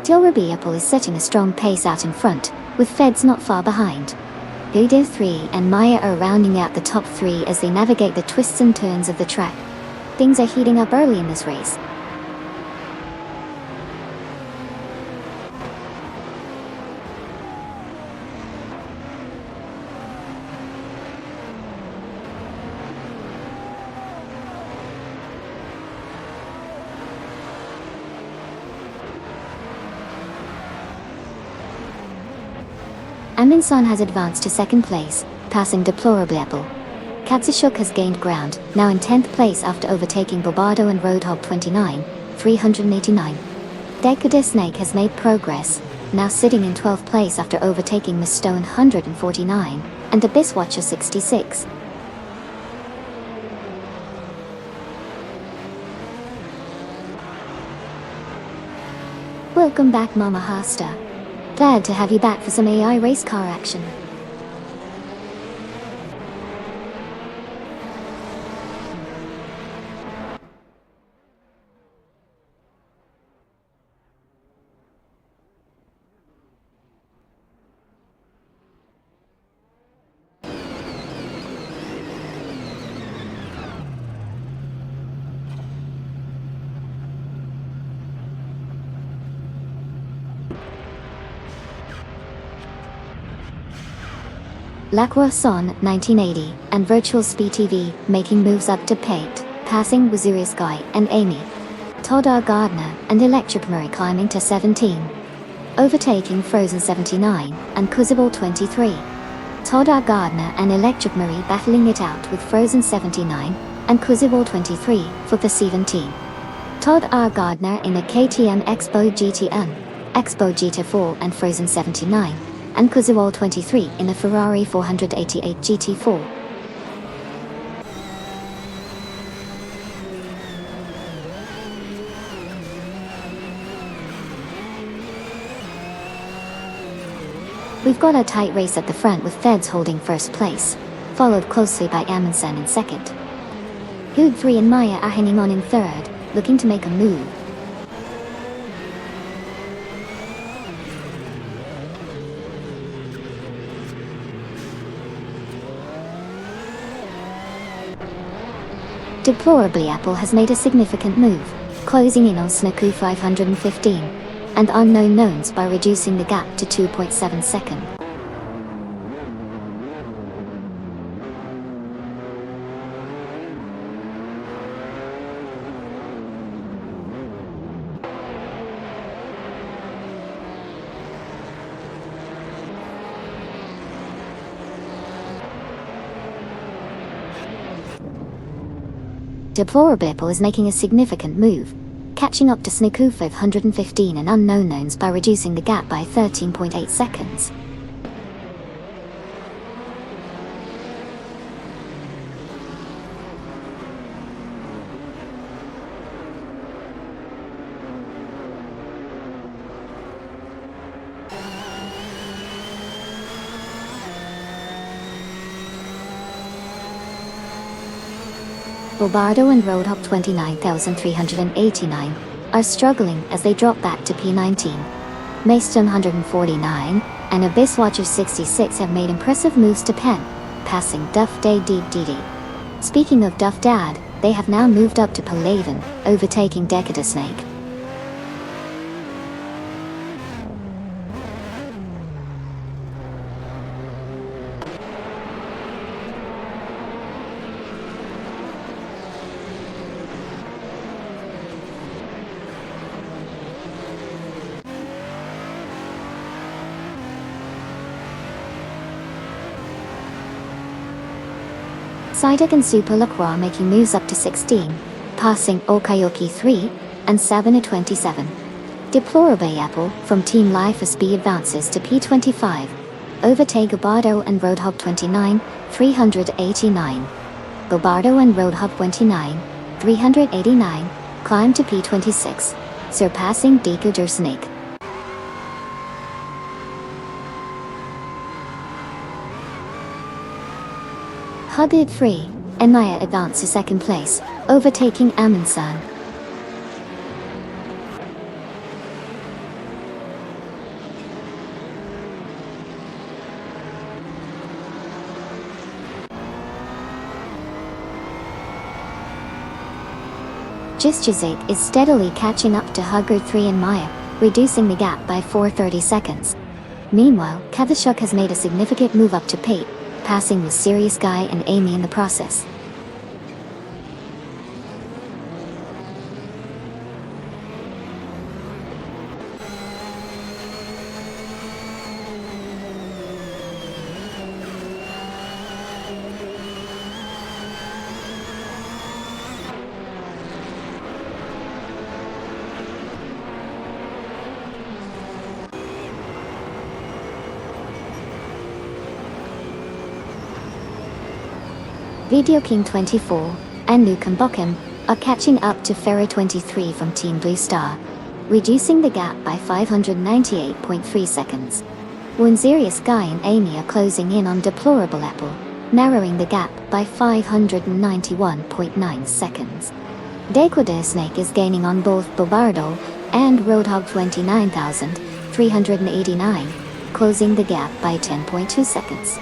Apple is setting a strong pace out in front, with Feds not far behind. Udo 3 and Maya are rounding out the top 3 as they navigate the twists and turns of the track. Things are heating up early in this race. Amundsen has advanced to second place, passing Apple. Katsushuk has gained ground, now in 10th place after overtaking Bobardo and Roadhog 29, 389. Decatur Snake has made progress, now sitting in 12th place after overtaking Miss Stone 149, and Abyss Watcher 66. Welcome back, Mama Hasta. Glad to have you back for some AI race car action. Lacroixon 1980 and Virtual Speed TV making moves up to Pate, passing Waziri Sky and Amy. Todd R. Gardner and Electric Murray climbing to 17. Overtaking Frozen 79 and Kuzibal 23. Todd R. Gardner and Electric Murray battling it out with Frozen 79 and Kuzibal 23 for the 17. Todd R. Gardner in the KTM Expo GTN, Expo GT4 and Frozen 79. And Kuzibal 23 in the Ferrari 488 GT4. We've got a tight race at the front with Feds holding first place, followed closely by Amundsen in second. Hood 3 and Maya are hanging on in third, looking to make a move. Deplorably, Apple has made a significant move, closing in on Snaku 515 and unknown knowns by reducing the gap to 2.7 seconds. Deplorably, Apple is making a significant move, catching up to Snaku 515 and unknown knowns by reducing the gap by 13.8 seconds. Bobardo and Roadhog 29,389 are struggling as they drop back to P19. Maestone 149 and Abyss Watcher 66 have made impressive moves to Pen, passing Duff Day Deep DD. Speaking of Duff Dad, they have now moved up to Palaven, overtaking Decatur Snake. Sidek and Super Lacroix making moves up to 16, passing Okayoki 3 and Sabina 27. Deplorable Apple from Team Life for Speed advances to P25. Overtake Bobardo and Roadhog 29, 389. Bobardo and Roadhog 29, 389 climb to P26, surpassing Decatur Snake. Hubbard 3 and Maya advance to second place, overtaking Amundsen. Jizik is steadily catching up to Hugger 3 and Maya, reducing the gap by 430 seconds. Meanwhile, Kavashuk has made a significant move up to Pate, passing with Serious Guy and Amy in the process. Video King 24 and Nukem Bokem are catching up to Ferro 23 from Team Blue Star, reducing the gap by 598.3 seconds. Serious Guy and Amy are closing in on Deplorable Apple, narrowing the gap by 591.9 seconds. Dequador Snake is gaining on both Bobardo and Roadhog 29,389, closing the gap by 10.2 seconds.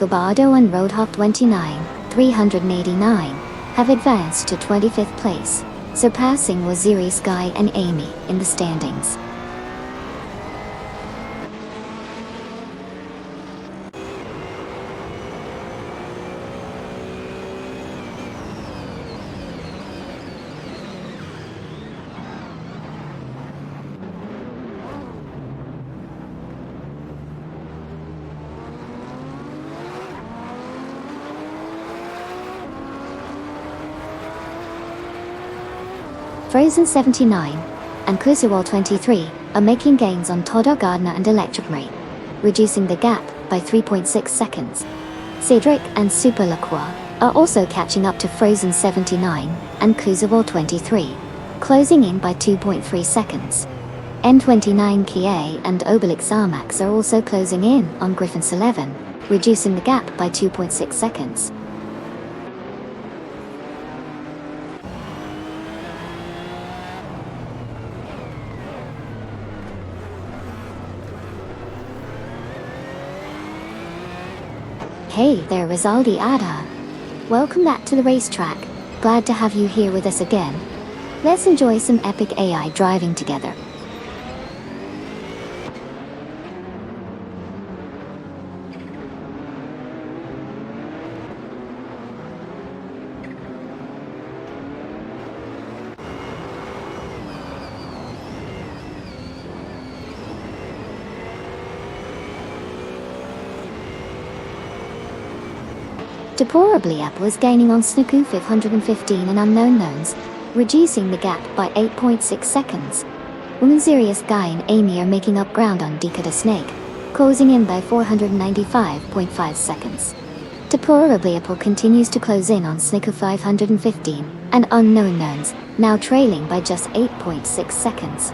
Bobardo and Roadhog 29,389 have advanced to 25th place, surpassing Serious Guy and Amy in the standings. Frozen 79 and Cruiserwall 23 are making gains on Todor Gardner and Electric Marie, reducing the gap by 3.6 seconds. Cedric and Super Lacroix are also catching up to Frozen 79 and Cruiserwall 23, closing in by 2.3 seconds. N29 Kia and Obelix Armax are also closing in on Griffins 11, reducing the gap by 2.6 seconds. Hey there, Rizaldi Ada. Welcome back to the racetrack. Glad to have you here with us again. Let's enjoy some epic AI driving together. Deplorably Apple is gaining on Snooku 515 and Unknown Knowns, reducing the gap by 8.6 seconds. Serious Guy and Amy are making up ground on Dequador Snake, closing in by 495.5 seconds. Deplorably Apple continues to close in on Snooku 515 and Unknown Knowns, now trailing by just 8.6 seconds.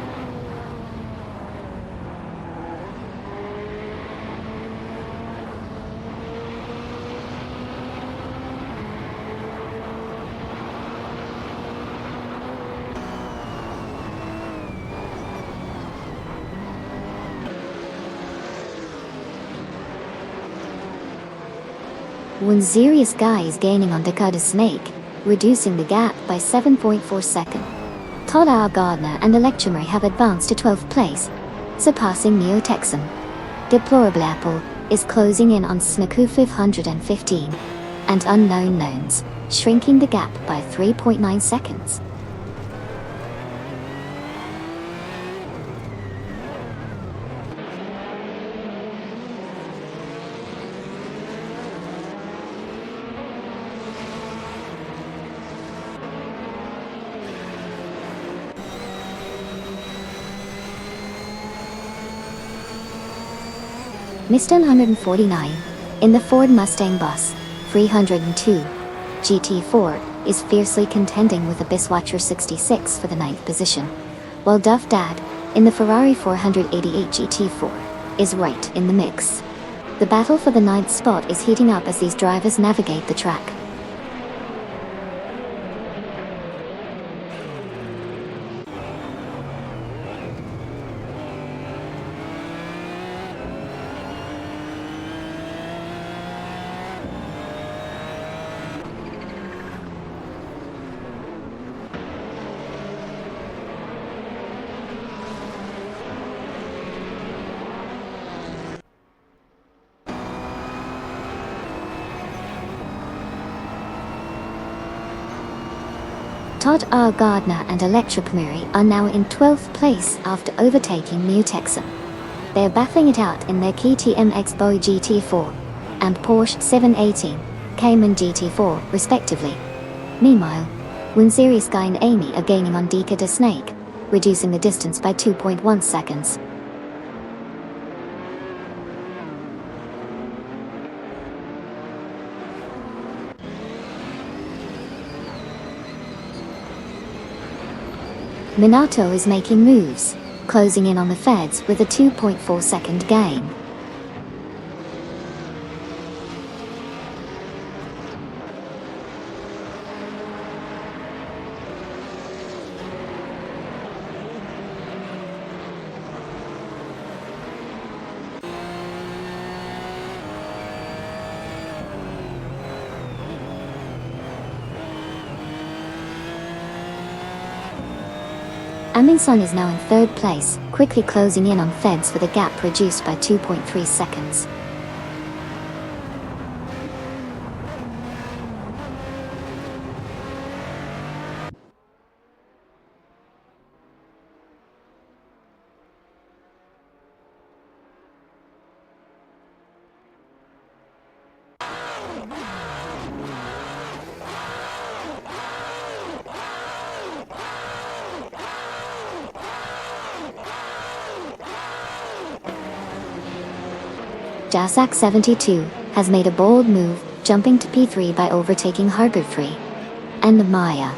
Serious Guy is gaining on Dequador Snake, reducing the gap by 7.4 seconds. Todor Gardner and Electric Marie have advanced to 12th place, surpassing Neo Texan. Deplorable Apple is closing in on Snooku 515 and Unknown Knowns, shrinking the gap by 3.9 seconds. Mr. 149 in the Ford Mustang Bus 302 GT4 is fiercely contending with a Biswatcher 66 for the 9th position, while Duff Dad, in the Ferrari 488 GT4, is right in the mix. The battle for the 9th spot is heating up as these drivers navigate the track. Todd R. Gardner and Electra Primeri are now in 12th place after overtaking New Texan. They are battling it out in their KTM Expo GT4 and Porsche 718 Cayman GT4 respectively. Meanwhile, Winzeri Sky and Amy are gaining on Dika de Snake, reducing the distance by 2.1 seconds. Minato is making moves, closing in on the Feds with a 2.4 second gain. Amundsen is now in 3rd place, quickly closing in on Feds with a gap reduced by 2.3 seconds. Jasak 72 has made a bold move, jumping to P3 by overtaking Harger 3 and Maya.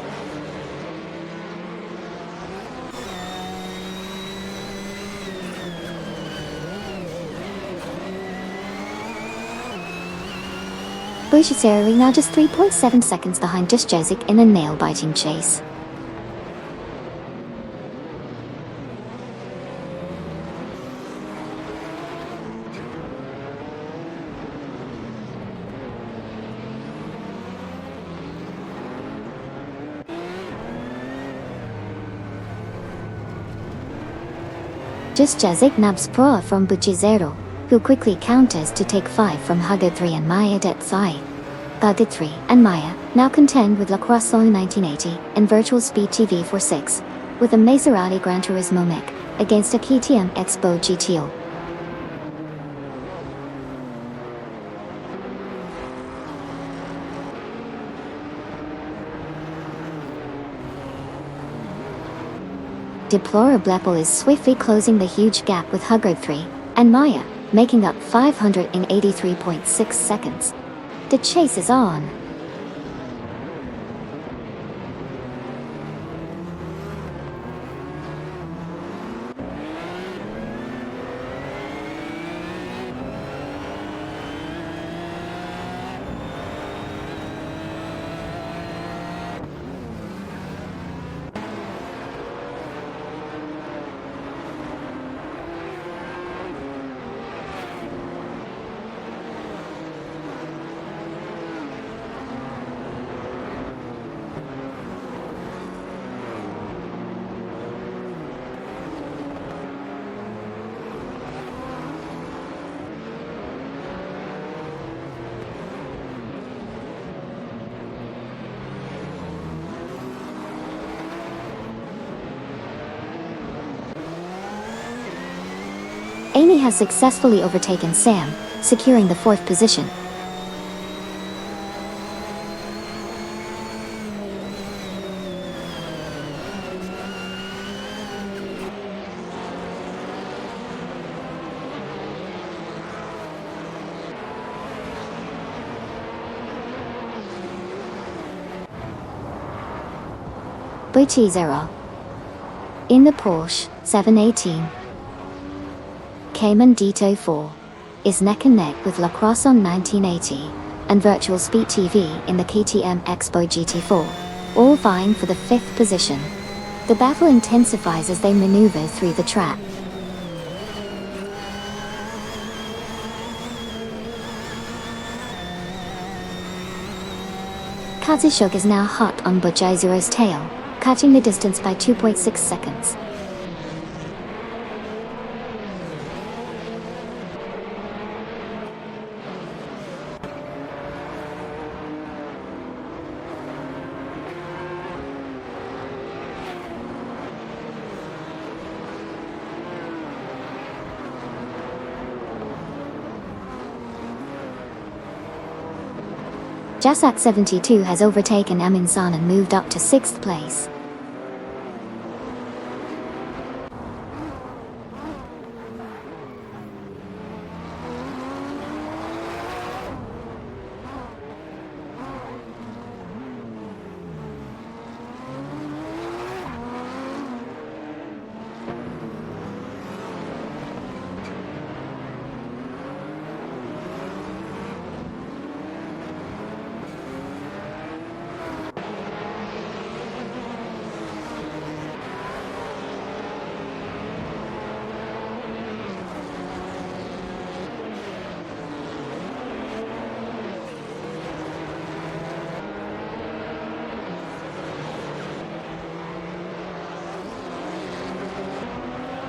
Bushaseri now just 3.7 seconds behind Jasak in a nail-biting chase. Jasak nabs Proa from Buchizero, who quickly counters to take 5 from Hugger 3 and Maya Detsai. Hugger 3 and Maya now contend with La Croissant 1980 and Virtual Speed TV 46, with a Maserati Gran Turismo mech against a KTM Expo GTO. Deplorable is swiftly closing the huge gap with Hugger 3 and Maya, making up 583.6 seconds. The chase is on. Amy has successfully overtaken Sam, securing the 4th position. T0. In the Porsche 718, Cayman Dito 4 is neck and neck with La Croissant 1980 and Virtual Speed TV in the KTM Expo GT4, all vying for the 5th position. The battle intensifies as they maneuver through the track. Kazushuk is now hot on Bujaizuro's tail, cutting the distance by 2.6 seconds. Jasak 72 has overtaken Amin San and moved up to 6th place.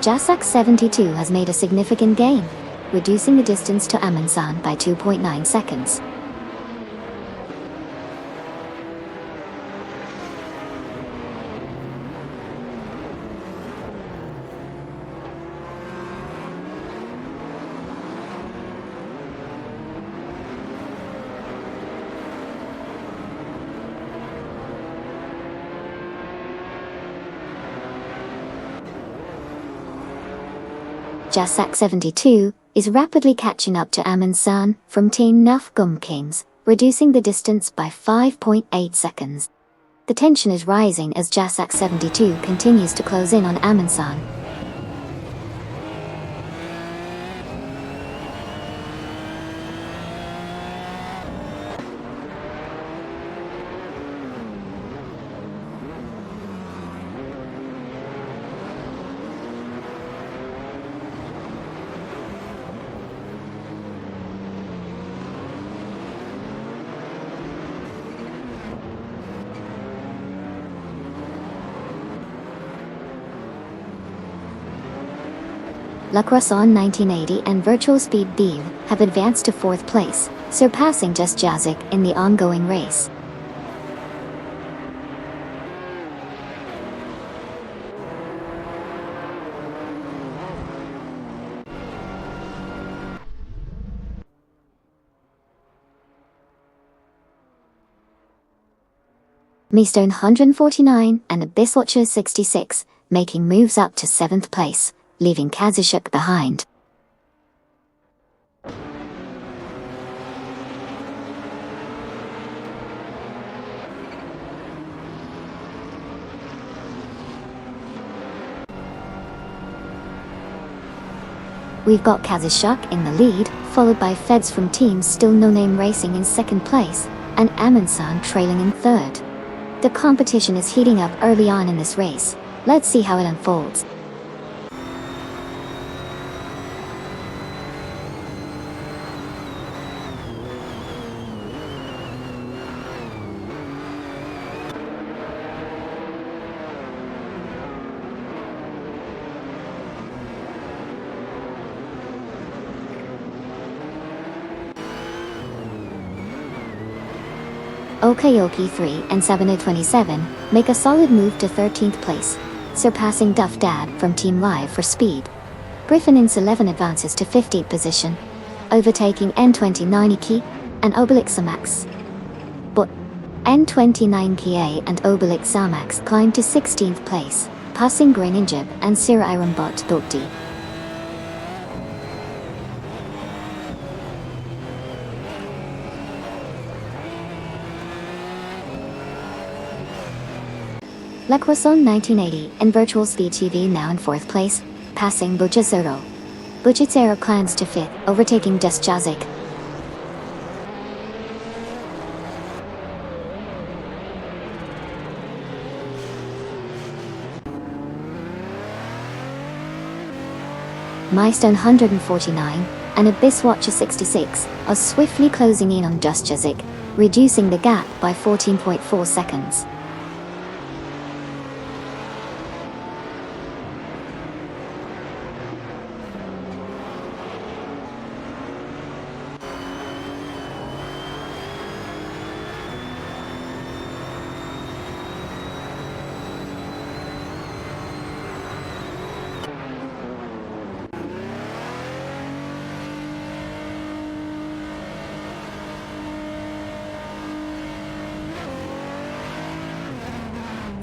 Jasak 72 has made a significant gain, reducing the distance to Amin San by 2.9 seconds. Jasak 72 is rapidly catching up to Amin San from Team Nuf Gumkins, reducing the distance by 5.8 seconds. The tension is rising as Jasak 72 continues to close in on Amin San. La Croissant 1980 and Virtual Speed Beam have advanced to 4th place, surpassing just Jazik in the ongoing race. Meastone 149 and Abysswatcher 66, making moves up to 7th place, leaving Kazushuk behind. We've got Kazushuk in the lead, followed by Feds from teams Still No Name Racing in 2nd place, and Amin San trailing in 3rd. The competition is heating up early on in this race. Let's see how it unfolds. Okayoki 3 and 727 make a solid move to 13th place, surpassing Duff Dad from Team Live for speed. Griffin Ince 11 advances to 15th position, overtaking N29 and Obelix Samax. But N29 Kia and Obelix Samax climb to 16th place, passing Greninjib and Sira Ironbot Dokti. La Croissant 1980 and Virtual Speed TV now in 4th place, passing Bujazzaro. Bujazzaro climbs to 5th, overtaking Just Jazik. Milestone 149 and Abyss Watcher 66 are swiftly closing in on Just Jazik, reducing the gap by 14.4 seconds.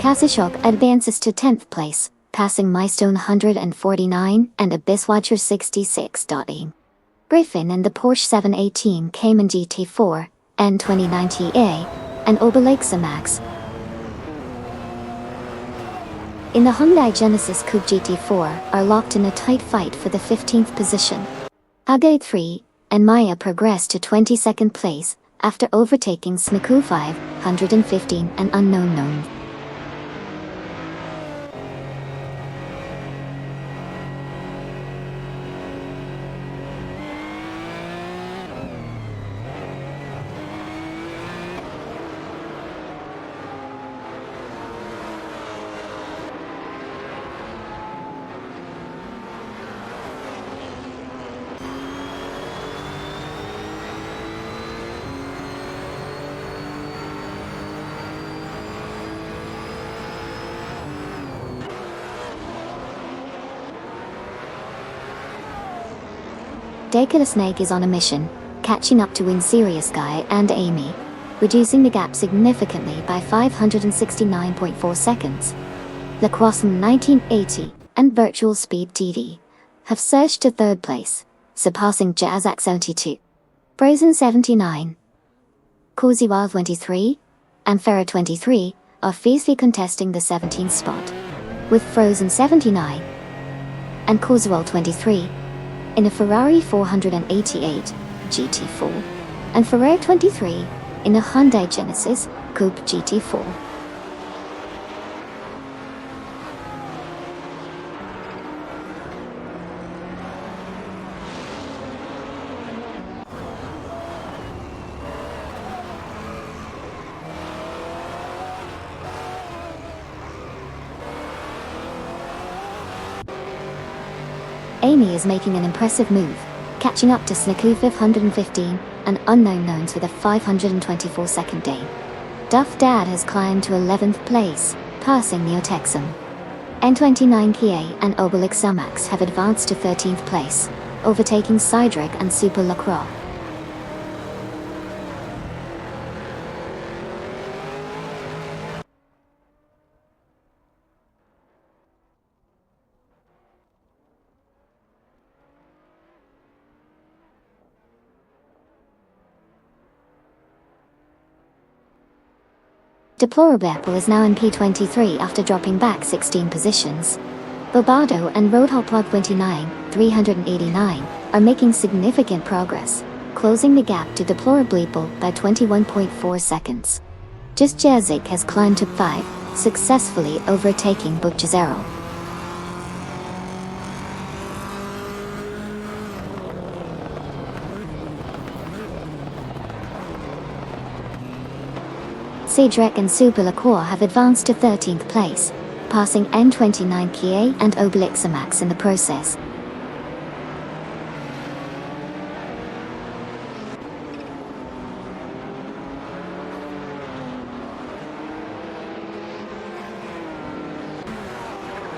Kasachok advances to 10th place, passing Milestone 149 and Abyss Watcher 66. Griffin and the Porsche 718 Cayman GT4, N29TA, and Obelix Max. In the Hyundai Genesis Coupe GT4 are locked in a tight fight for the 15th position. Agate 3 and Maya progress to 22nd place after overtaking Smaku 515 and Unknown Known. Dakota Snake is on a mission, catching up to win Serious Guy and Amy, reducing the gap significantly by 569.4 seconds. La Croissant 1980 and Virtual Speed TV have surged to 3rd place, surpassing Jazak 72, Brazen 79, Coursival 23, and Ferrer 23 are fiercely contesting the 17th spot, with Frozen 79 and Coursival 23 in a Ferrari 488 GT4, and Ferrer 23 in a Hyundai Genesis Coupe GT4. Amy is making an impressive move, catching up to Snaku 515 and Unknown Knowns with a 524-second day. Duff Dad has climbed to 11th place, passing Neotexum. N29 Kia and Obelix Max have advanced to 13th place, overtaking Cydric and Super Lacroix. Deplorable Apple is now in P23 after dropping back 16 positions. Bobado and Roadhopper 29, 389 are making significant progress, closing the gap to Deplorable by 21.4 seconds. Just Jazik has climbed to 5, successfully overtaking Bujazzaro. Cedric and Super Lacroix have advanced to 13th place, passing N29 Kia and Obelix Max in the process.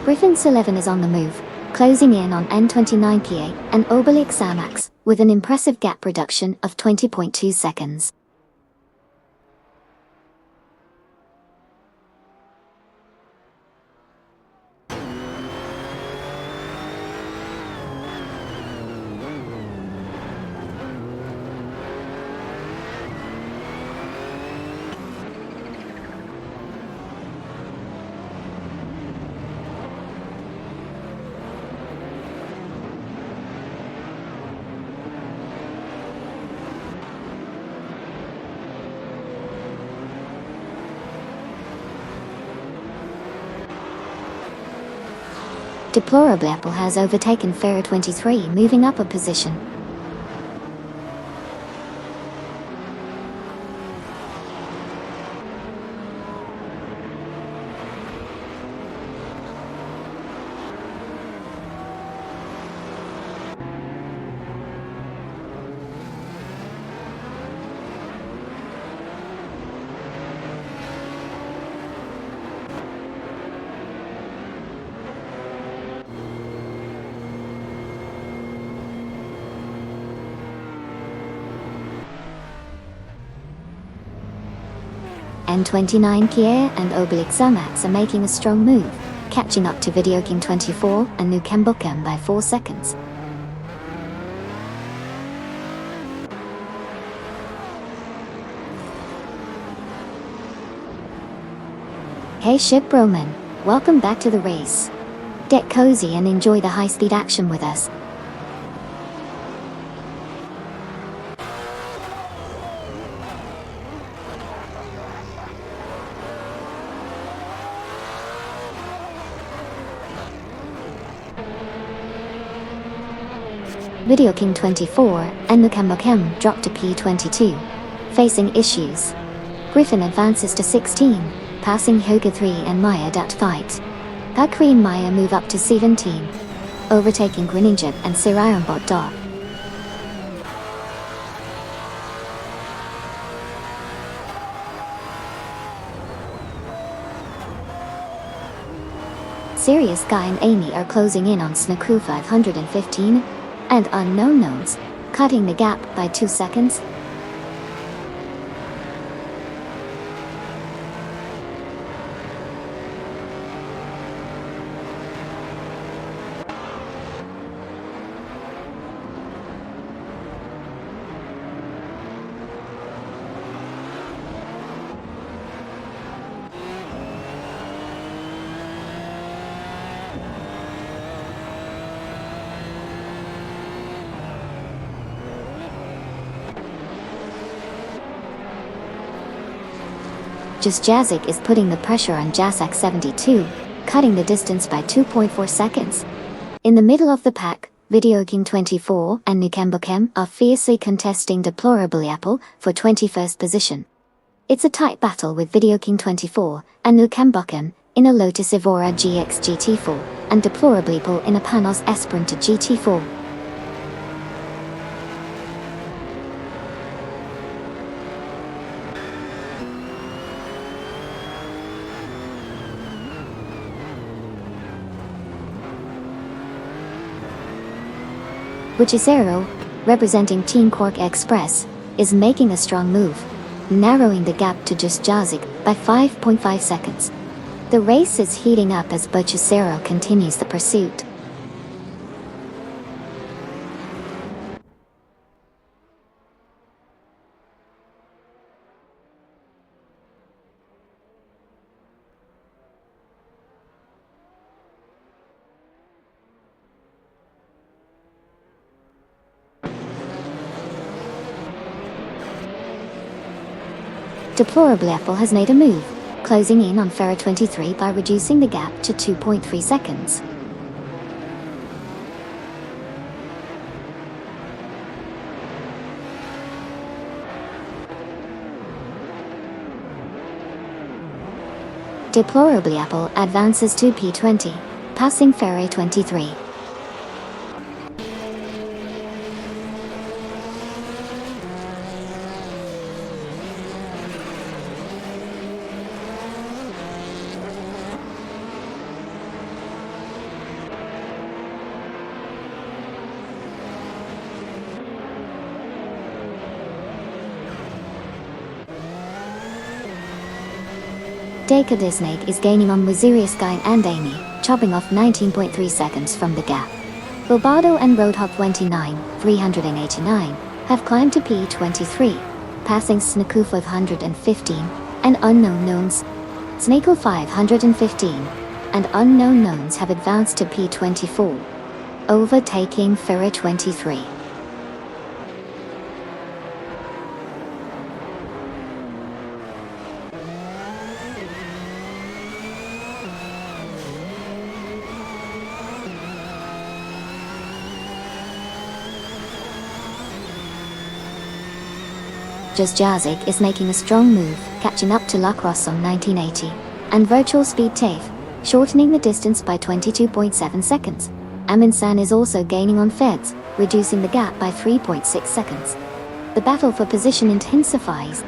Griffin's 11 is on the move, closing in on N29 Kia and Obelix Max with an impressive gap reduction of 20.2 seconds. Deplorable Apple has overtaken Ferrer 23, moving up a position. N29 Kia and Obelix Zamax are making a strong move, catching up to Video King 24 and Nukem Bukem by 4 seconds. Hey Ship Broman, welcome back to the race. Get cozy and enjoy the high-speed action with us. Video King 24 and Nukem Bukem dropped to P22, facing issues. Griffin advances to 16, passing Hoga 3 and Maya Dat fight. Bakri and Maya move up to 17, overtaking Greninja and Sir Ironbot Dot. Serious Guy and Amy are closing in on Snaku 515 and Unknown Knowns, cutting the gap by 2 seconds. Just Jazik is putting the pressure on Jasak 72, cutting the distance by 2.4 seconds. In the middle of the pack, Video King 24 and Nukem Bukem are fiercely contesting Deplorable Apple for 21st position. It's a tight battle with Video King 24 and Nukem Bukem in a Lotus Evora GX GT4 and Deplorable Apple in a Panos Esperanto GT4. Buchisero, representing Team Cork Express, is making a strong move, narrowing the gap to Just Jazik by 5.5 seconds. The race is heating up as Buchisero continues the pursuit. Deplorable Apple has made a move, closing in on Ferrer 23 by reducing the gap to 2.3 seconds. Deplorable Apple advances to P20, passing Ferrer 23. Snake is gaining on Wazirius Guy and Amy, chopping off 19.3 seconds from the gap. Bilbado and Roadhog 29, 389, have climbed to P23, passing Snaku 515 and Unknown Knowns. Snako 515 and Unknown Knowns have advanced to P24, overtaking Ferrer 23. Just Jazik is making a strong move, catching up to Lacroixon 1980, and Virtual Speed TAFE, shortening the distance by 22.7 seconds. Aminsan is also gaining on Feds, reducing the gap by 3.6 seconds. The battle for position intensifies.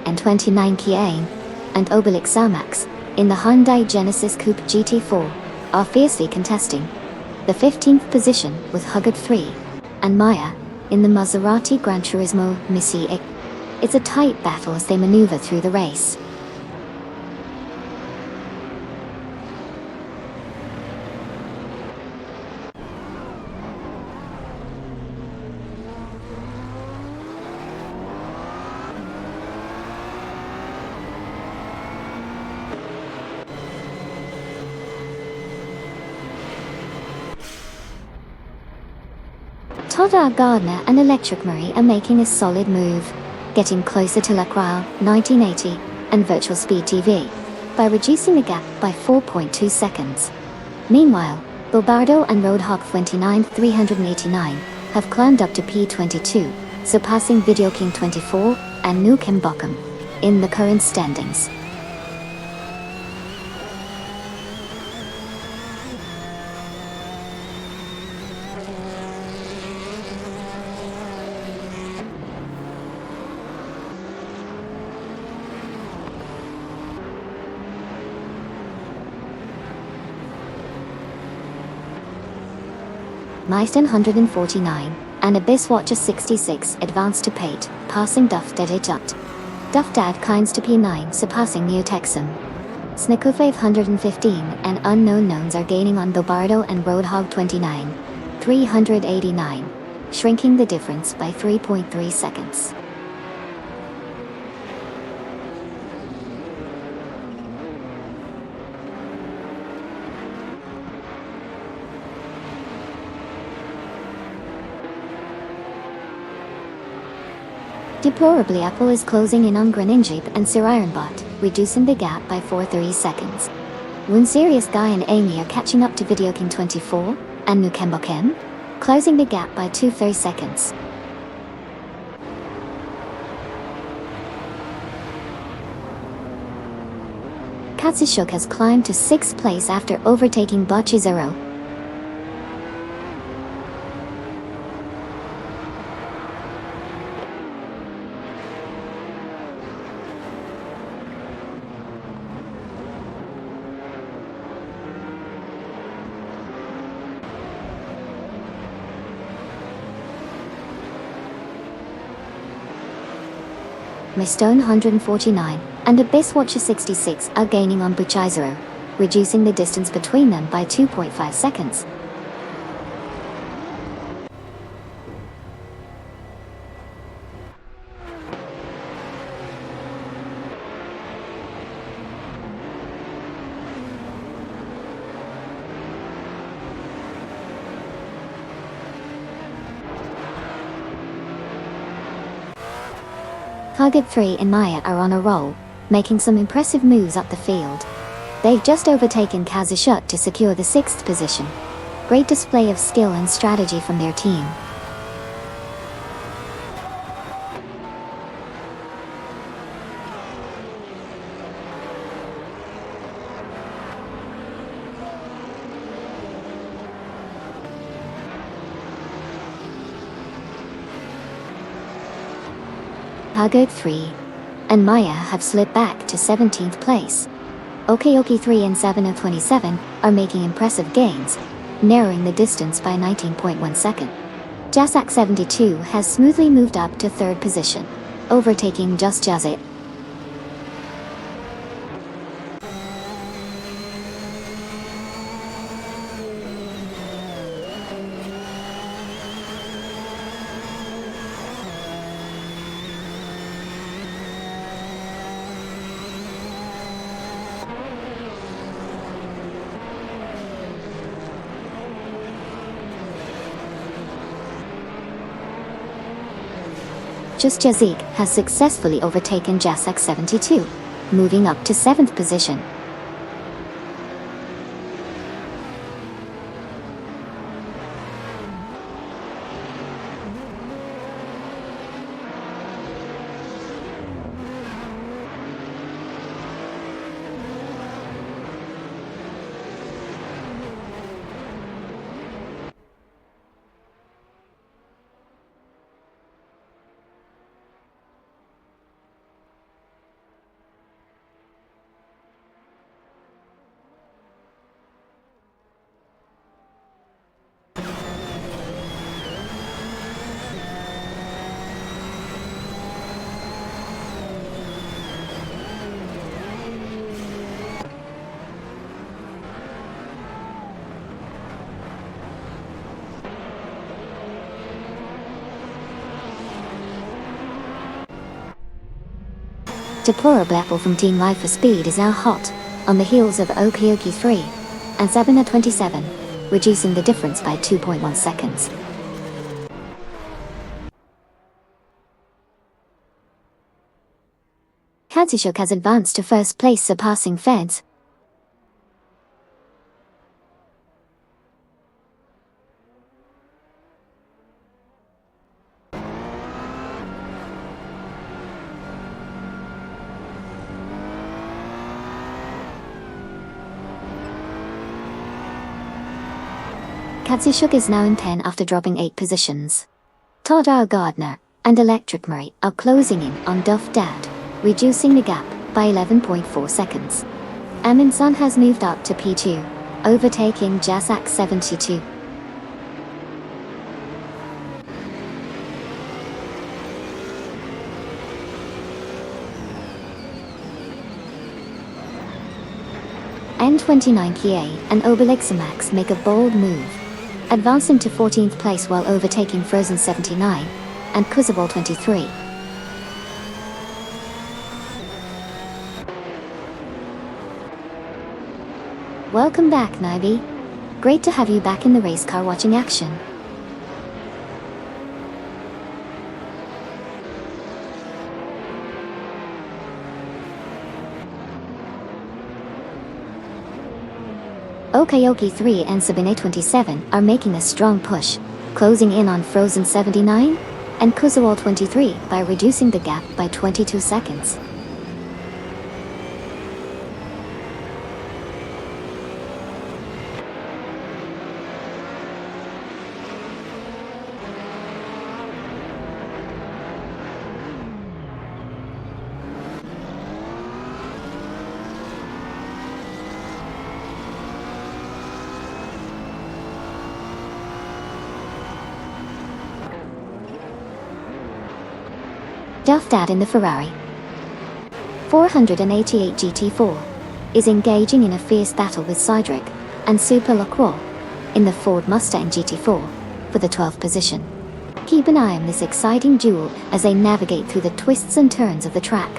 And 29 Kiain and Obelix Samax, in the Hyundai Genesis Coupe GT4, are fiercely contesting the 15th position with Huggard 3 and Maya in the Maserati Gran Turismo Missy X. It's a tight battle as they maneuver through the race. Todd Gardner and Electric Murray are making a solid move, getting closer to Lacroix 1980 and Virtual Speed TV by reducing the gap by 4.2 seconds. Meanwhile, Bilbardo and Roadhog 29389 have climbed up to P22, surpassing Video King 24 and Nukem Bochum in the current standings. Meisten 149, and Abyss Watcher 66 advanced to P8, passing Duff Dad 8. Duff Dad climbs to P9, surpassing Neotexum. Snikufave 115 and Unknown Knowns are gaining on Bilbardo and Roadhog 29, 389, shrinking the difference by 3.3 seconds. Deplorably, Apple is closing in on Greninjip and Sir Ironbot, reducing the gap by 4.3 seconds. When Serious Guy and Amy are catching up to Video King 24 and Nukem Bochum, closing the gap by 2.3 seconds. Katsushuk has climbed to 6th place after overtaking Bocchizero. Mystone 149 and Abyss Watcher 66 are gaining on Bocchizero, reducing the distance between them by 2.5 seconds. Target 3 and Maya are on a roll, making some impressive moves up the field. They've just overtaken Kazushut to secure the 6th position. Great display of skill and strategy from their team. Haggard 3 and Maya have slipped back to 17th place. Okeoki 3 and 7 of 27 are making impressive gains, narrowing the distance by 19.1 seconds. Jasak 72 has smoothly moved up to 3rd position, overtaking Just Jazit. Just Jazik has successfully overtaken Jasak 72, moving up to 7th position. The Poro battle from Team Life for Speed is now hot, on the heels of Okayoki 3 and Sabina 27, reducing the difference by 2.1 seconds. Katsushuk has advanced to first place, surpassing Feds. Katsushuk is now in 10 after dropping 8 positions. Todar Gardner and Electric Murray are closing in on Duff Dad, reducing the gap by 11.4 seconds. Amin Sun has moved up to P2, overtaking Jasak 72. N29 Kie and Obelixamax make a bold move, advancing to 14th place while overtaking Frozen 79 and Kuzabal 23. Welcome back, Naibi. Great to have you back in the race car watching action. Okayoki 3 and Sabine 27 are making a strong push, closing in on Frozen 79 and Kuzawal 23 by reducing the gap by 22 seconds. Duff Dad in the Ferrari 488 GT4 is engaging in a fierce battle with Cydric and Super Lacroix in the Ford Mustang GT4 for the 12th position. Keep an eye on this exciting duel as they navigate through the twists and turns of the track.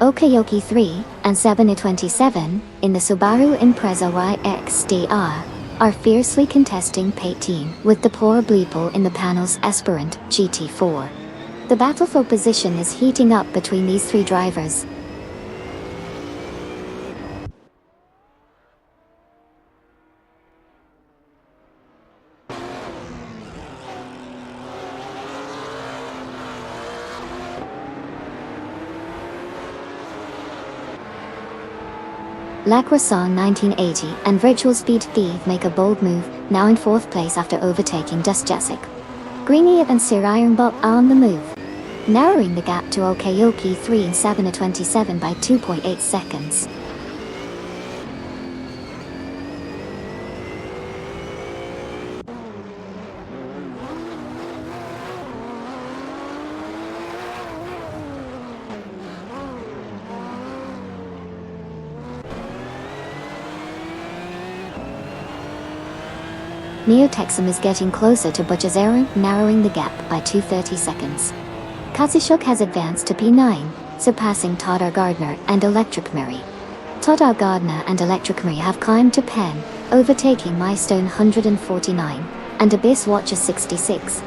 Okayoki 3 and Sabine 27 in the Subaru Impreza YXDR are fiercely contesting P18 with the poor Bleeple in the panel's Aspirant GT4. The battle for position is heating up between these three drivers. Lacroissant 1980 and Virtual Speed Thief make a bold move, now in 4th place after overtaking Dust Jessic. Greeny and Sir Ironbot are on the move, narrowing the gap to Okayoki 3 and Sabina 27 by 2.8 seconds. Neo-Texum is getting closer to Butcher, narrowing the gap by 2:30 seconds. Katsuyuk has advanced to P9, surpassing Tadar Gardner and Electric Mary. Tadar Gardner and Electric Mary have climbed to Pen, overtaking Milestone 149 and Abyss Watcher 66.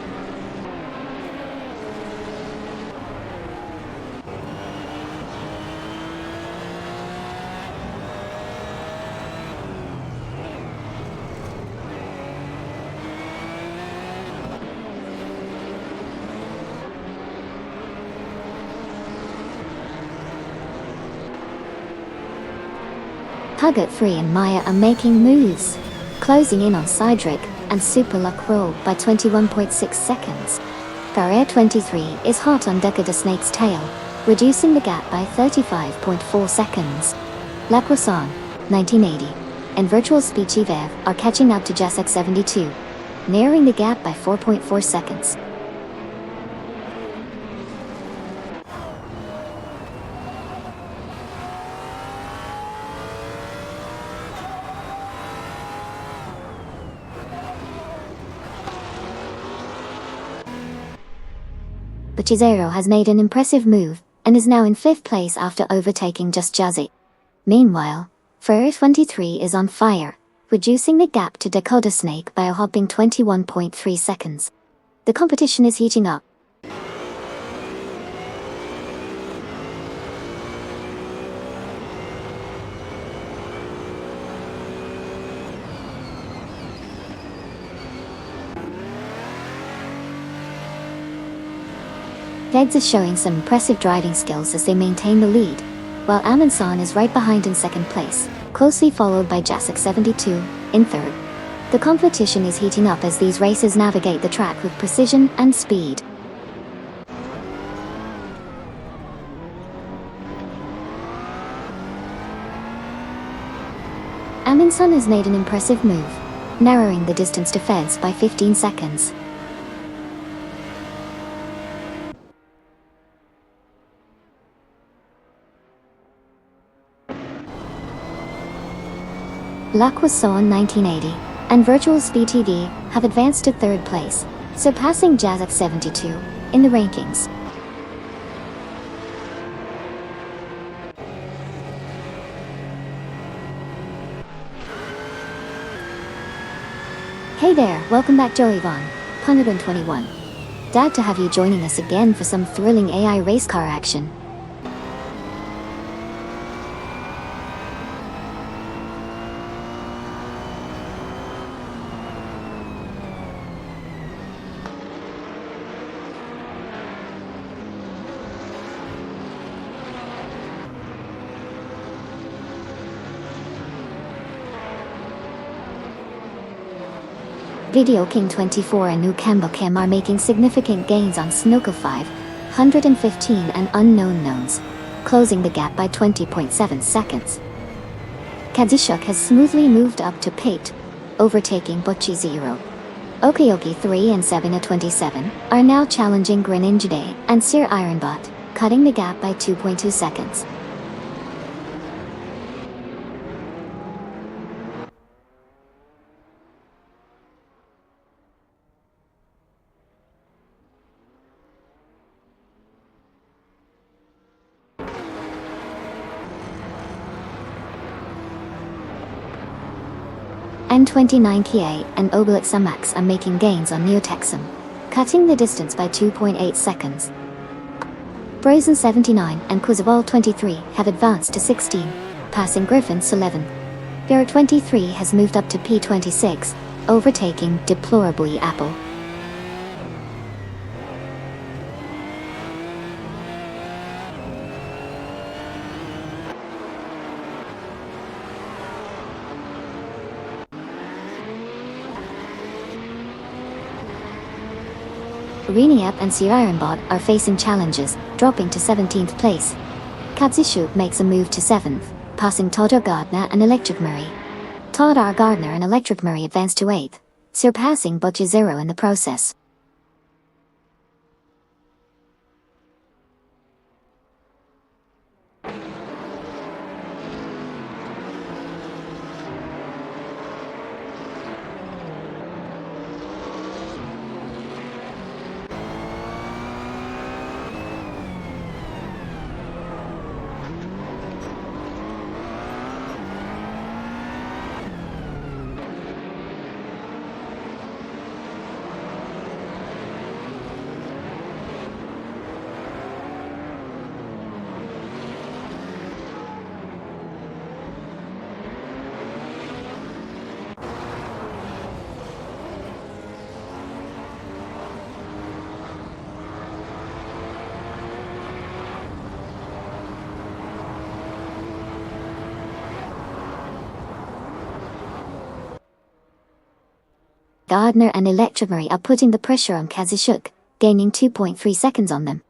Hugot 3 and Maya are making moves, closing in on Cydric and Super Luck Roll by 21.6 seconds. Barrier 23 is hot on Decada Snake's tail, reducing the gap by 35.4 seconds. La Croissant, 1980, and Virtual Speech Evev are catching up to Jasek 72, narrowing the gap by 4.4 seconds. Bachizero has made an impressive move, and is now in 5th place after overtaking Just Jazzy. Meanwhile, Furry 23 is on fire, reducing the gap to Dakota Snake by a whopping 21.3 seconds. The competition is heating up. Degs is showing some impressive driving skills as they maintain the lead, while Amundsen is right behind in 2nd place, closely followed by Jasek 72 in 3rd. The competition is heating up as these racers navigate the track with precision and speed. Amundsen has made an impressive move, narrowing the distance to Feds by 15 seconds. La Croissant 1980 and Virtual Speed TV have advanced to 3rd place, surpassing Jasek 72 in the rankings. Hey there, welcome back Joey Vaughn, Punabun21. Glad to have you joining us again for some thrilling AI race car action. Video King 24 and Nukemba Kim are making significant gains on Snooker 5, 115 and Unknown Knowns, closing the gap by 20.7 seconds. Katsuyuk has smoothly moved up to P8, overtaking Butchie 0. Okayoki 3 and Sabina 27 are now challenging Greninjade and Sir Ironbot, cutting the gap by 2.2 seconds. N29 Kia and Obelix Max are making gains on Neo-Texum, cutting the distance by 2.8 seconds. Brazen 79 and Quizaball 23 have advanced to 16, passing Griffin's 11. Vera 23 has moved up to P26, overtaking Deplorably Apple. Reniap and Sir Ironbot are facing challenges, dropping to 17th place. Katsuyuk makes a move to 7th, passing Tadar Gardner and Electric Murray. Tadar Gardner and Electric Murray advance to 8th, surpassing Butcher 0 in the process. Gardner and Electramari are putting the pressure on Kazushuk, gaining 2.3 seconds on them.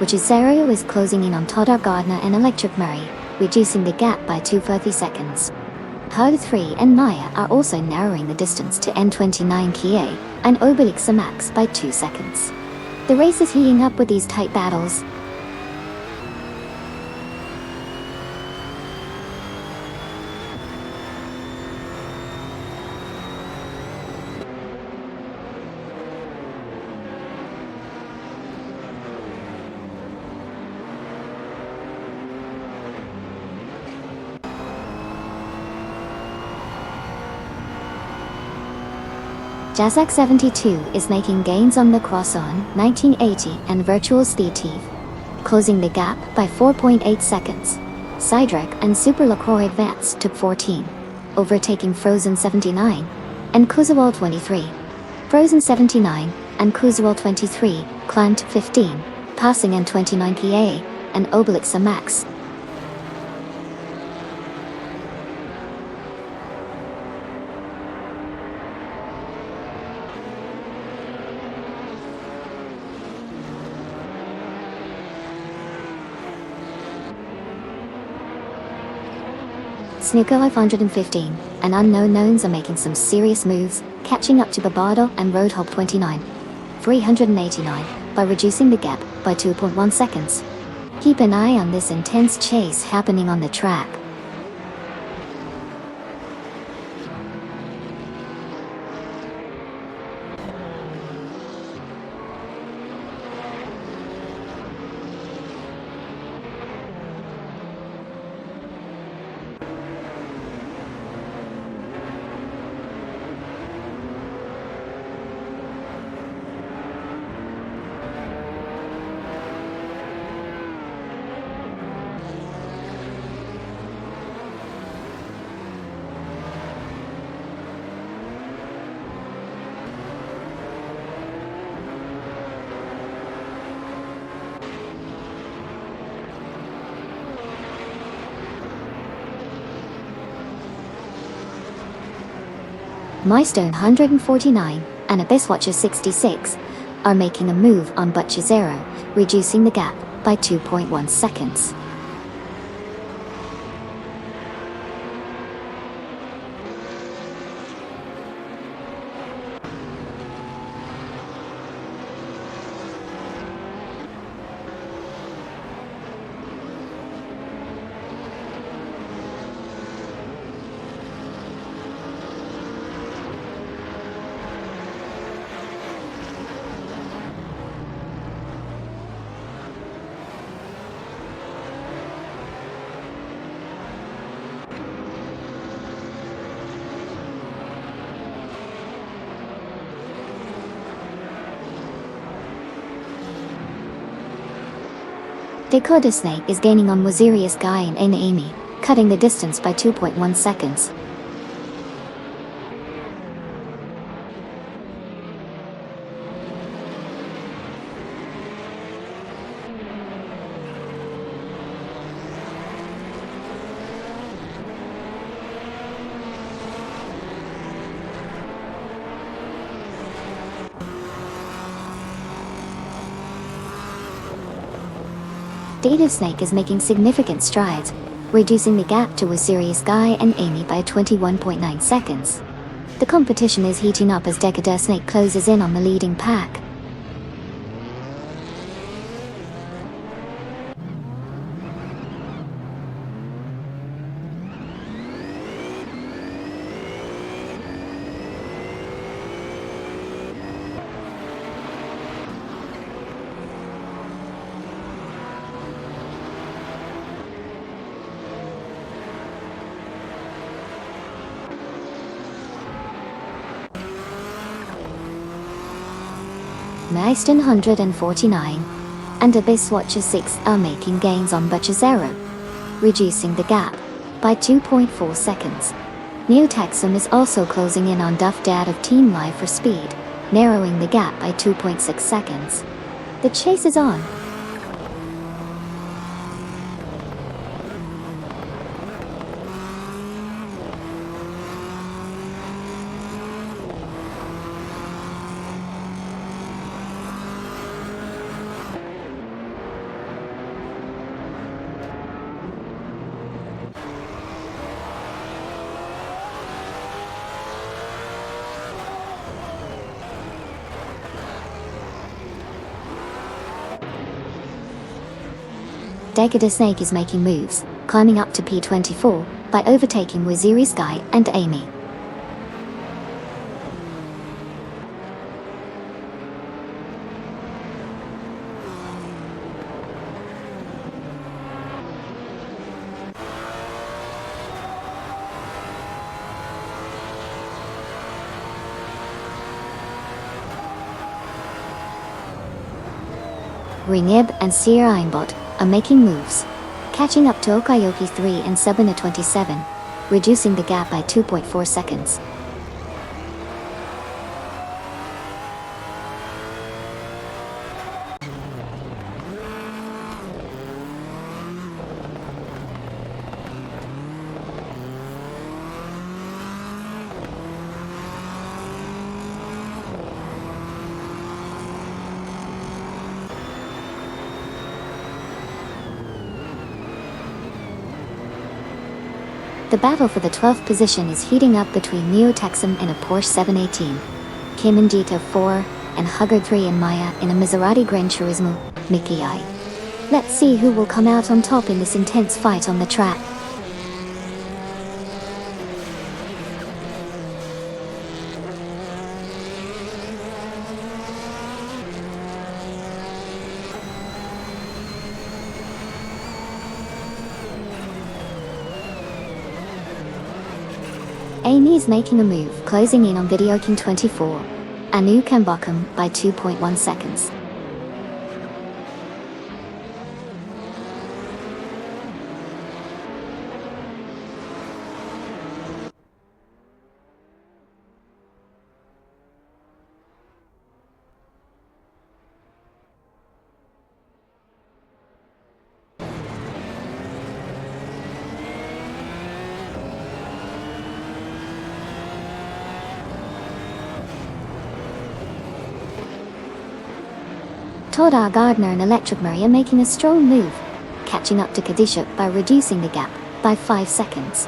Zero is closing in on Todar Gardner and Electramari, reducing the gap by 2.30 seconds. Herd 3 and Maya are also narrowing the distance to N29 Kie and Obelix Samax by 2 seconds. The race is heating up with these tight battles. Jazak 72 is making gains on the Croissant 1980 and Virtual Speed, closing the gap by 4.8 seconds. Cydrek and Super LaCroix advanced to 14, overtaking Frozen 79 and Kuzuwal 23. Frozen 79 and Kuzuwal 23 climbed to 15, passing N29 Kie and Obelix Max. Snooker 515 and Unknown Knowns are making some serious moves, catching up to Barbado and Roadhog 29, 389, by reducing the gap by 2.1 seconds. Keep an eye on this intense chase happening on the track. Milestone 149 and Abysswatcher 66 are making a move on Butcher Zero, reducing the gap by 2.1 seconds. Dakota Snake is gaining on Wazirius Guy and Amy, cutting the distance by 2.1 seconds. Data Snake is making significant strides, reducing the gap to Wazirius Guy and Amy by 21.9 seconds. The competition is heating up as Decatur Snake closes in on the leading pack. Meiston 149, and Abyss Watcher 6 are making gains on Butcher 0, reducing the gap by 2.4 seconds. Neo Texum is also closing in on Duff Dad of Team Live for speed, narrowing the gap by 2.6 seconds. The chase is on. Decada Snake is making moves, climbing up to P24, by overtaking Waziri Sky and Amy. Ringib and Seer Aimbot are making moves, catching up to Okayoki 3 and Subina 27, reducing the gap by 2.4 seconds. The battle for the 12th position is heating up between Neo Texum in a Porsche 718, Kim Indita 4, and Huggard 3 and Maya in a Maserati Gran Turismo, Mickey I. Let's see who will come out on top in this intense fight on the track. Amy is making a move, closing in on Video King 24, Anu Kambokum by 2.1 seconds. Todar Gardner and Electric Murray are making a strong move, catching up to Kadishuk by reducing the gap by 5 seconds.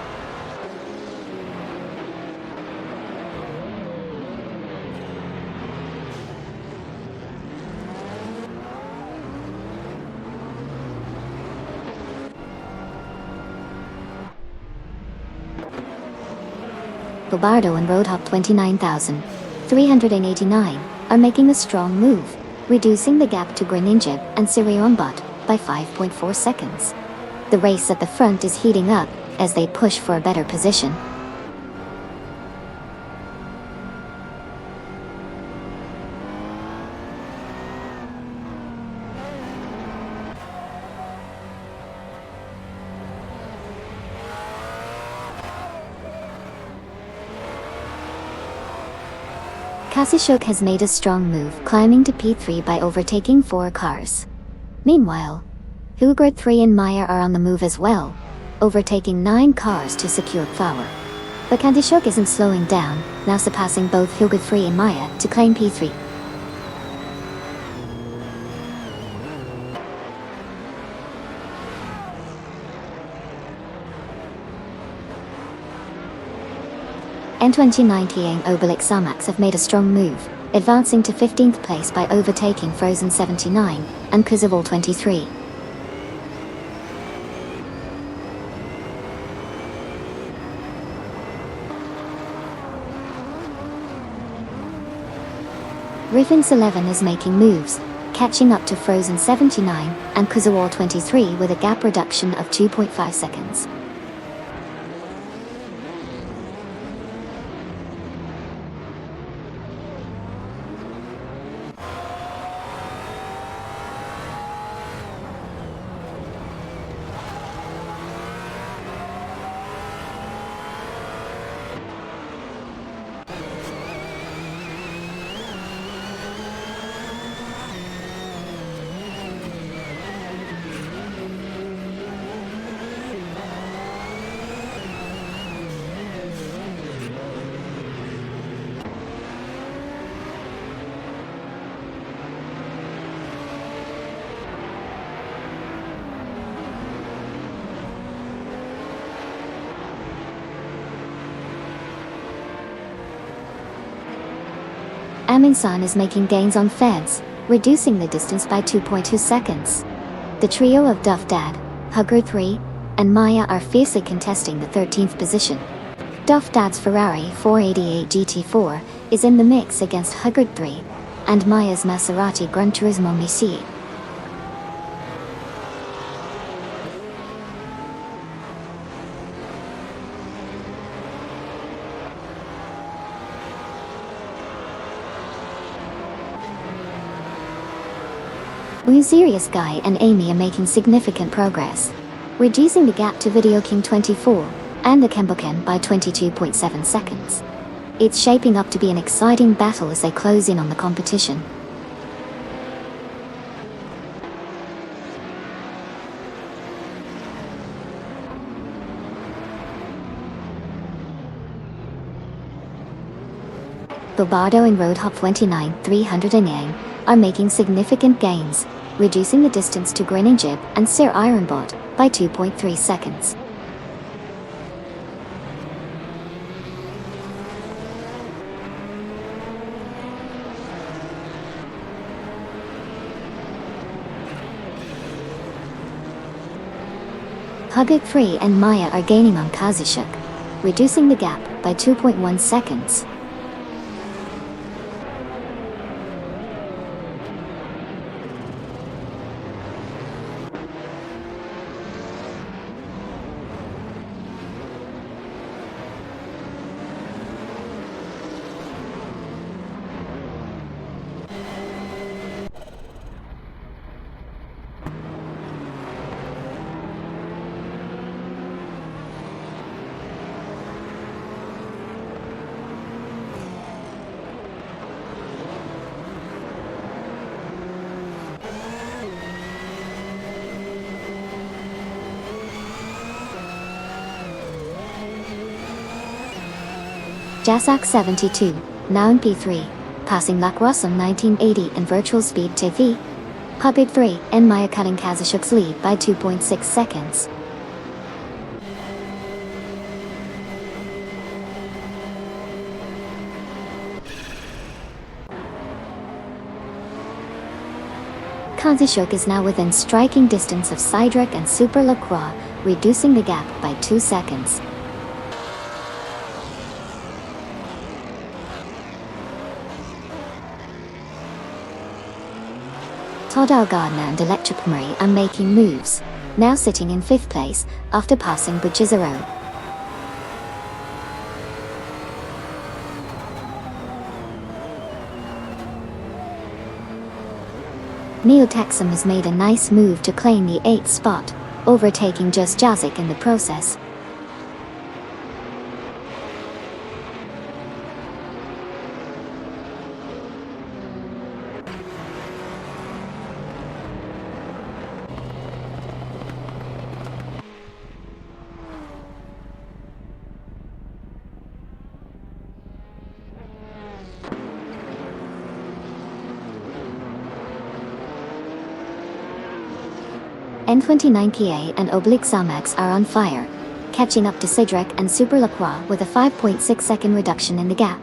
Bobardo and Roadhop 29,389 are making a strong move, reducing the gap to Greninja and Siriombot by 5.4 seconds. The race at the front is heating up as they push for a better position. Kasishuk has made a strong move, climbing to P3 by overtaking 4 cars. Meanwhile, Hugard 3 and Maya are on the move as well, overtaking 9 cars to secure power. But Kasishuk isn't slowing down, now surpassing both Hugard 3 and Maya to claim P3. N2090 and Obelix Samax have made a strong move, advancing to 15th place by overtaking Frozen 79 and Kuzabal 23. Riffins 11 is making moves, catching up to Frozen 79 and Kuzawal 23 with a gap reduction of 2.5 seconds. Amundsen is making gains on Feds, reducing the distance by 2.2 seconds. The trio of Duff Dad, Hugger 3, and Maya are fiercely contesting the 13th position. Duff Dad's Ferrari 488 GT4 is in the mix against Hugger 3, and Maya's Maserati Gran Turismo Misi. Serious Guy and Amy are making significant progress, reducing the gap to Video King 24 and the Kemboken by 22.7 seconds. It's shaping up to be an exciting battle as they close in on the competition. Bobardo and Roadhop 29 300 are making significant gains, reducing the distance to Grinninjib and Sir Ironbot by 2.3 seconds. Hugger 3 and Maya are gaining on Kazushuk, reducing the gap by 2.1 seconds. Jasak 72, now in P3, passing Lacrosse on 1980 and Virtual Speed TV. Hugger 3 and Maya cutting Kazushuk's lead by 2.6 seconds. Kazushuk is now within striking distance of Cedric and Super Lacroix, reducing the gap by 2 seconds. Todal Gardner and Electric Marie are making moves, now sitting in 5th place after passing Buchizero. Neotaxum has made a nice move to claim the 8th spot, overtaking Just Jazik in the process. N29 Kia and Oblique Zamax are on fire, catching up to Cedric and Super Lacroix with a 5.6 second reduction in the gap.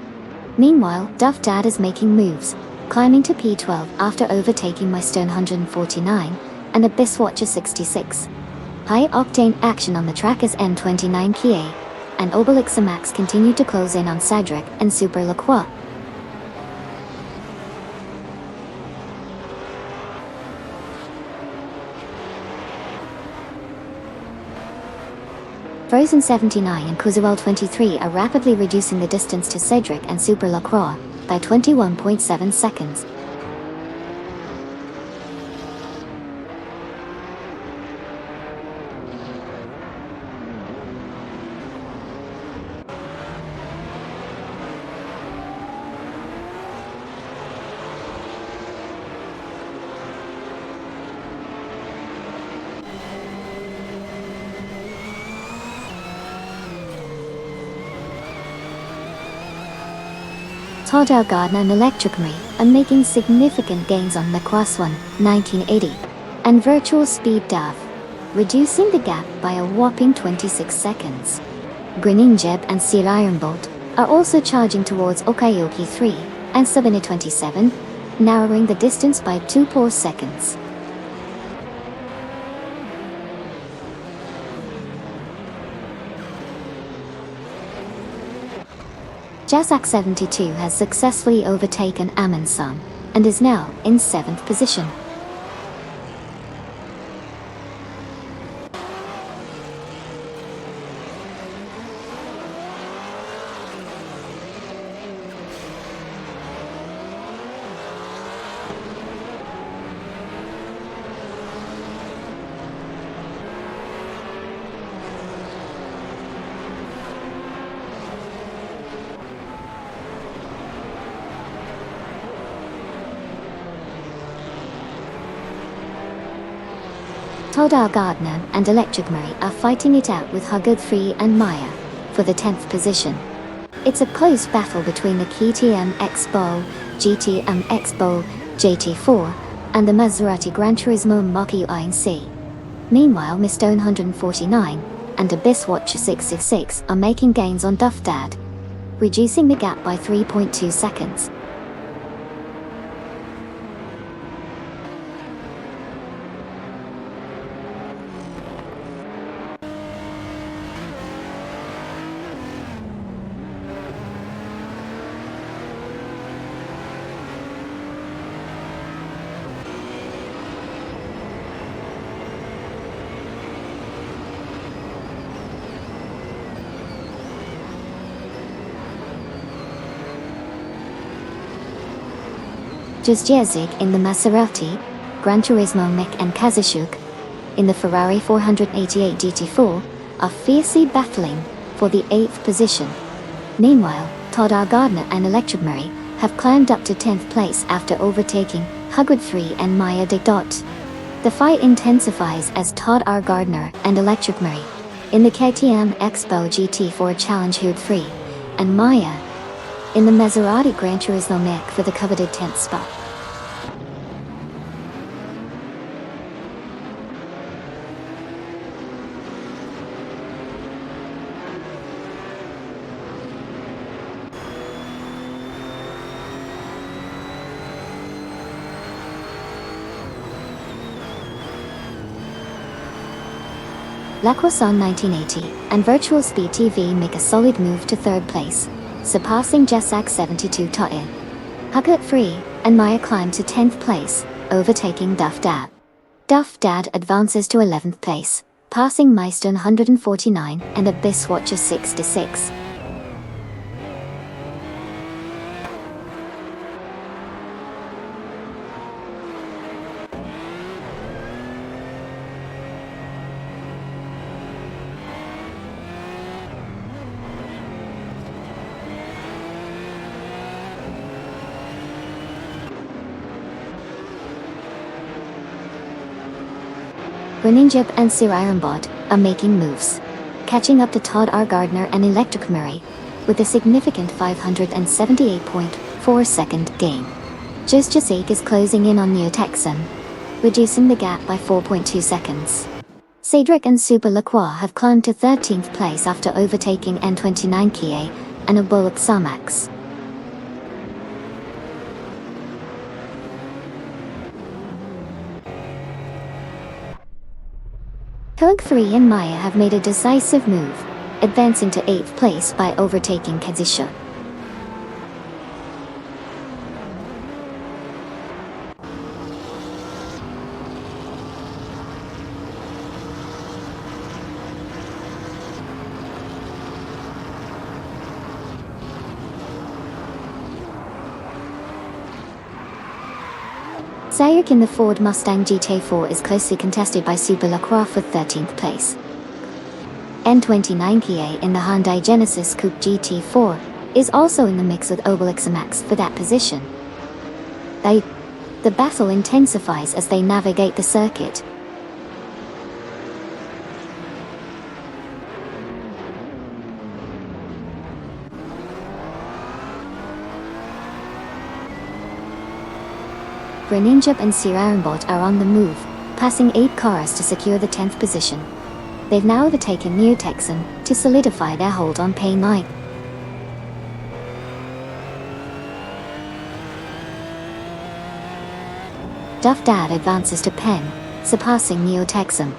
Meanwhile, Duff Dad is making moves, climbing to P12 after overtaking Mystone 149 and Abyss Watcher 66. High-octane action on the track as N29 Kia and Oblique Zamax continue to close in on Cedric and Super Lacroix. Frozen 79 and Kuzuel 23 are rapidly reducing the distance to Cedric and Super Lacroix by 21.7 seconds. Todal Gardner and Electric Marie are making significant gains on Lacrosse 1, 1980, and Virtual Speed Duff, reducing the gap by a whopping 26 seconds. Grinninjib and Sir Ironbolt are also charging towards Okayoki 3 and Sabine 27, narrowing the distance by 2 seconds. Jasak 72 has successfully overtaken Amundsen and is now in 7th position. Todar Gardner and Electric Murray are fighting it out with Hugud 3 and Maya for the 10th position. It's a close battle between the KTM X-Bow, GTM X-Bow, JT4, and the Maserati Gran Turismo Mach-E 1C. Meanwhile, Mr. 149 and Abyss Watcher 666 are making gains on Duffdad, reducing the gap by 3.2 seconds. Jezjezig in the Maserati, Gran Turismo Mech and Kazashuk, in the Ferrari 488 GT4, are fiercely battling for the 8th position. Meanwhile, Todar Gardner and Electric Murray have climbed up to 10th place after overtaking Hugud 3 and Maya de Dot. The fight intensifies as Todar Gardner and Electric Murray, in the KTM X-Bow GT4 challenge Hugud 3, and Maya, in the Maserati Gran Turismo Mech for the coveted 10th spot. Laquason 1980 and Virtual Speed TV make a solid move to 3rd place, surpassing Jasak 72 To'e. Hugud 3 and Maya climb to 10th place, overtaking Duffdad. Duffdad advances to 11th place, passing Meister 149 and Abyss Watcher 66. Greninjab and Sir Ironbot are making moves, catching up to Todar Gardner and Electric Murray, with a significant 578.4 second gain. Jezjezig is closing in on Neo Texan, reducing the gap by 4.2 seconds. Cedric and Super Lacroix have climbed to 13th place after overtaking N29 Kia and Abolak Samax. Hugud 3 and Maya have made a decisive move, advancing to 8th place by overtaking Kazisha. Sayek in the Ford Mustang GT4 is closely contested by Super Lacroix for 13th place. N29 Kia in the Hyundai Genesis Coupe GT4 is also in the mix with Obelix Max for that position. The battle intensifies as they navigate the circuit. Greninjab and Sir Ironbot are on the move, passing 8 cars to secure the 10th position. They've now overtaken Neo Texan to solidify their hold on P9. Duff Dad advances to Pen, surpassing Neo Texum.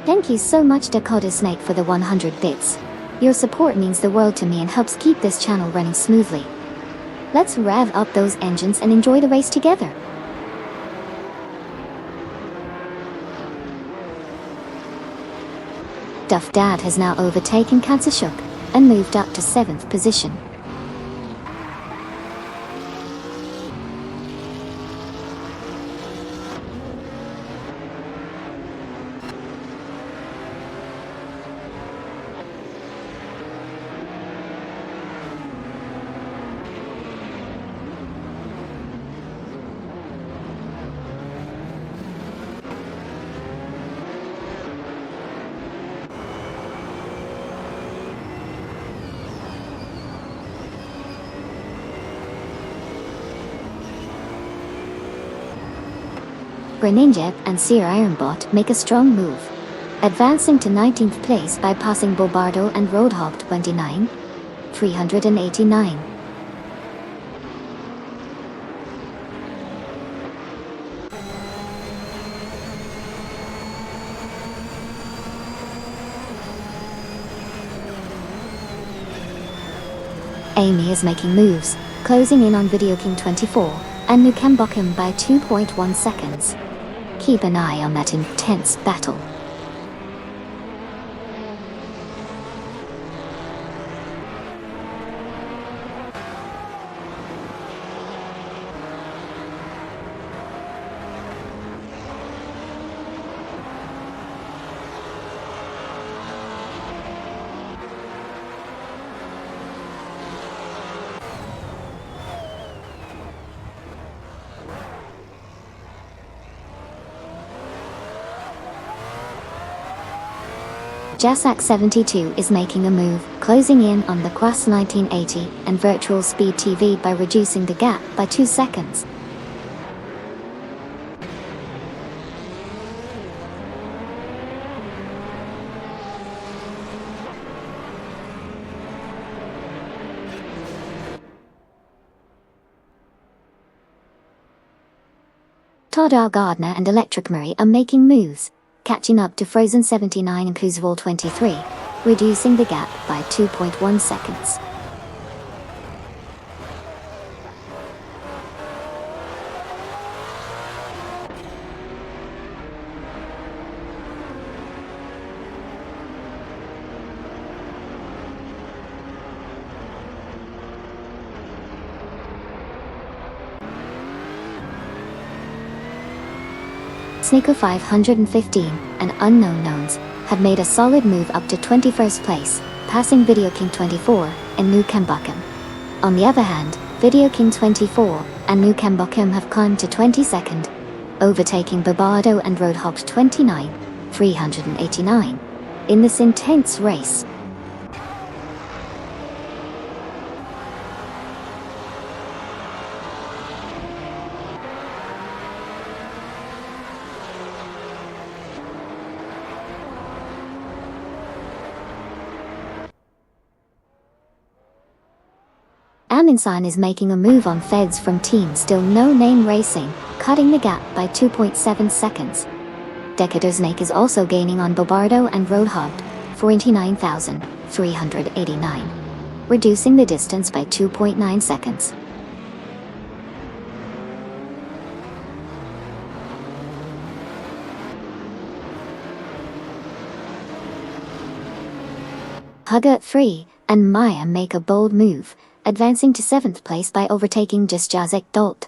Thank you so much Dakota Snake for the 100 bits. Your support means the world to me and helps keep this channel running smoothly. Let's rev up those engines and enjoy the race together. Duff Dad has now overtaken Kansashuk and moved up to 7th position. Greninja and Seer Ironbot make a strong move, advancing to 19th place by passing Bobardo and Roadhog 29, 389. Amy is making moves, closing in on Video King 24 and Nukembokum by 2.1 seconds. Keep an eye on that intense battle. Jasak72 is making a move, closing in on the Quas 1980 and Virtual Speed TV by reducing the gap by 2 seconds. Todd Gardner and Electric Murray are making moves, catching up to Frozen 79 and Kuzval 23, reducing the gap by 2.1 seconds. Sneaker 515 and Unknown Knowns have made a solid move up to 21st place, passing Video King 24 and Nukembokum. On the other hand, Video King 24 and Nukembokum have climbed to 22nd, overtaking Bobardo and Roadhog 29, 389, in this intense race. Aminsign is making a move on Feds from Team Still No Name Racing, cutting the gap by 2.7 seconds. Decadosnake is also gaining on Bobardo and Roadhog, 49,389, reducing the distance by 2.9 seconds. Hugger 3 and Maya make a bold move, advancing to 7th place by overtaking Jazek Dolt.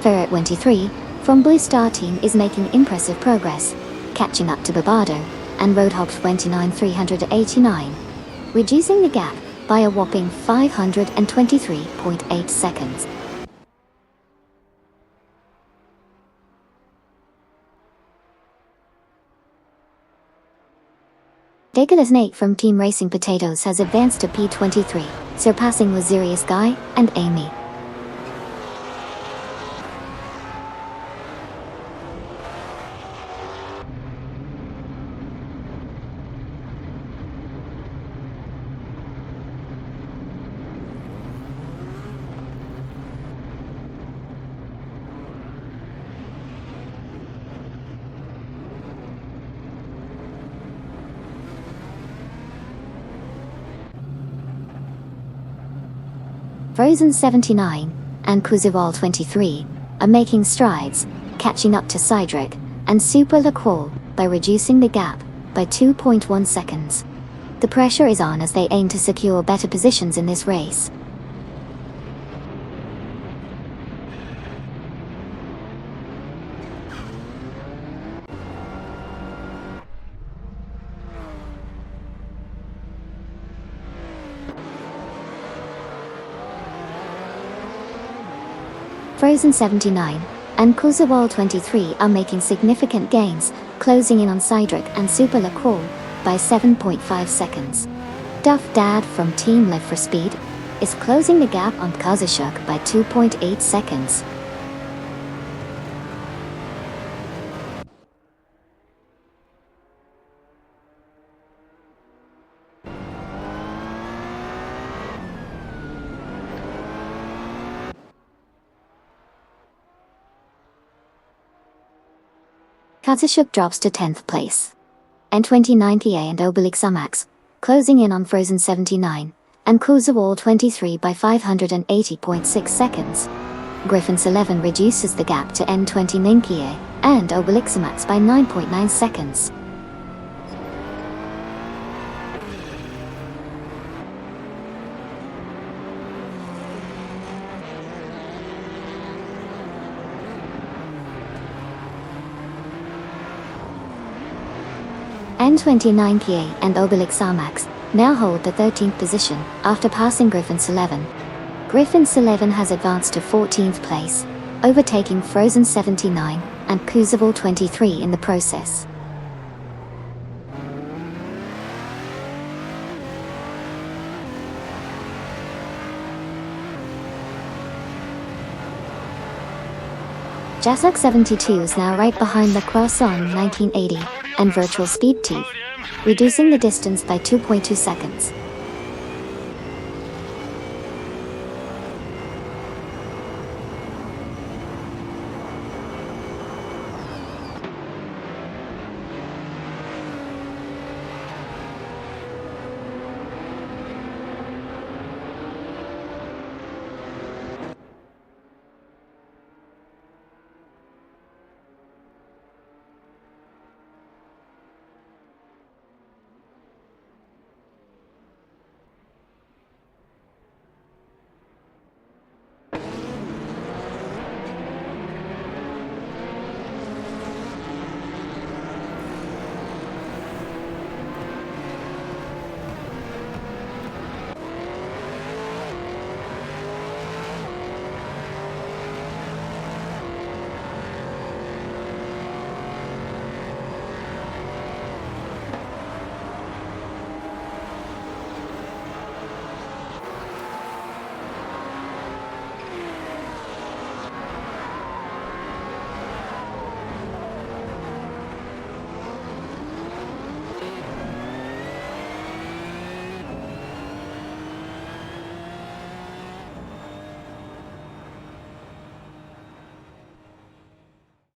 Ferret 23, from Blue Star Team is making impressive progress, catching up to Barbado and Roadhog 29 389, reducing the gap by a whopping 523.8 seconds. Degalas Nate from Team Racing Potatoes has advanced to P23, surpassing Lazurius Guy and Amy. Frozen 79 and Kuzival 23 are making strides, catching up to Cydric and Super LaQual by reducing the gap by 2.1 seconds. The pressure is on as they aim to secure better positions in this race. Frozen 79 and Kurzawal 23 are making significant gains, closing in on Cydric and Super LaQual by 7.5 seconds. Duff Dad from Team Live for Speed is closing the gap on Kazashuk by 2.8 seconds. Kazashuk drops to 10th place. N29PA and Obelix Max, closing in on Frozen 79, and Kurzawal 23 by 580.6 seconds. Griffin's 11 reduces the gap to N29PA and Obelix Max by 9.9 seconds. N29PA and Obelix Max now hold the 13th position after passing Griffin's 11. Griffin's 11 has advanced to 14th place, overtaking Frozen 79 and Kuzaval 23 in the process. Jasuk 72 is now right behind the Croissant 1980 and Virtual Speed 2, reducing the distance by 2.2 seconds.